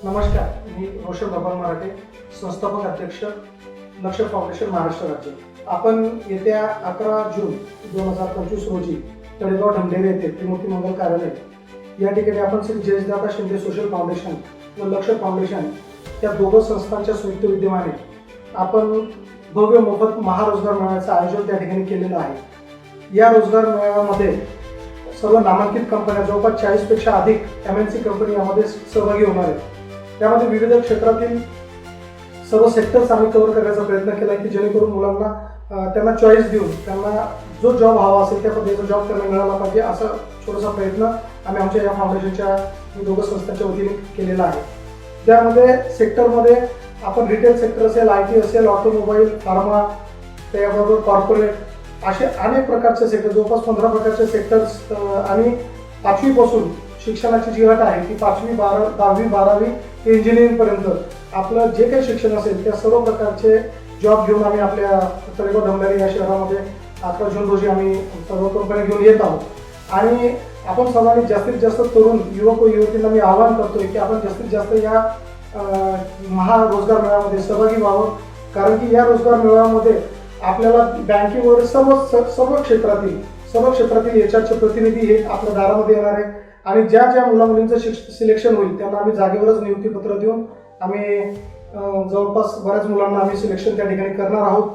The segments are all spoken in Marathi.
नमस्कार, मी रोशन बाबा मराठे, संस्थापक अध्यक्ष लक्ष फाउंडेशन महाराष्ट्र राज्य. आपण येत्या 11 जून 2025 रोजी तळेगाव ढमढेरे येथे त्रिमूर्ती मंगल कार्यालय या ठिकाणी आपण श्री जयेशदादा शिंदे सोशल फाउंडेशन व लक्ष फाउंडेशन या दोघं संस्थांच्या संयुक्त विद्यमाने आपण भव्य मोफत महारोजगार मेळाव्याचं आयोजन त्या ठिकाणी केलेलं आहे. या रोजगार मेळाव्यामध्ये सर्व नामांकित कंपन्या जवळपास 40 पेक्षा अधिक MNC कंपनी यामध्ये सहभागी होणार आहेत. त्यामध्ये विविध क्षेत्रातील सर्व सेक्टर्स आम्ही कव्हर करण्याचा प्रयत्न केला आहे की जेणेकरून मुलांना त्यांना चॉईस देऊन त्यांना जो जॉब हवा असेल त्या पद्धतीचा जॉब त्यांना मिळाला पाहिजे असा छोटासा प्रयत्न आम्ही आमच्या या फाउंडेशनच्या दोघं संस्थांच्या वतीने केलेला आहे. त्यामध्ये सेक्टरमध्ये आपण रिटेल सेक्टर असेल, IT असेल, ऑटोमोबाईल, फार्मा, त्याबरोबर कॉर्पोरेट असे अनेक प्रकारचे सेक्टर, जवळपास 15 प्रकारचे सेक्टर्स आणि 5वी पासून शिक्षणाची जी अट आहे ती 5वी, 10वी, 12वी ते इंजिनिअरिंगपर्यंत आपलं जे काही शिक्षण असेल त्या सर्व प्रकारचे जॉब घेऊन आम्ही आपल्या तळेगाव ढमढेरे या शहरामध्ये 11 जून रोजी आम्ही सर्व कंपन्या घेऊन येत आहोत. आणि आपण सर्वांनी जास्तीत जास्त तरुण युवक व युवतींना मी आवाहन करतोय की आपण जास्तीत जास्त या महारोजगार मेळाव्यामध्ये सहभागी व्हावं. कारण की या रोजगार मेळाव्यामध्ये आपल्याला बँकिंग सर्व क्षेत्रातील HRचे प्रतिनिधी हे आपल्या दारामध्ये येणार आहे. आणि ज्या ज्या मुलामुलींचं सिलेक्शन होईल त्यांना आम्ही जागेवरच नियुक्तीपत्र देऊन आम्ही जवळपास बऱ्याच मुलांना आम्ही सिलेक्शन त्या ठिकाणी करणार आहोत.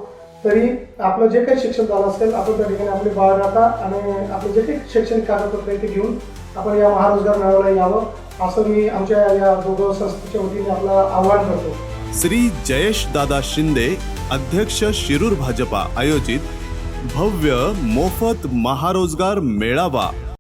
तरी आपलं जे काही शिक्षण झालं असेल आपण त्या ठिकाणी आपले बायोडाटा आणि आपले जे काही शैक्षणिक कागदपत्र ते घेऊन आपण या महारोजगार मेळाव्याला यावं असं मी आमच्या या दोघं संस्थेच्या वतीने आपलं आवाहन करतो. श्री जयेशदादा शिंदे अध्यक्ष शिरूर भाजपा आयोजित भव्य मोफत महारोजगार मेळावा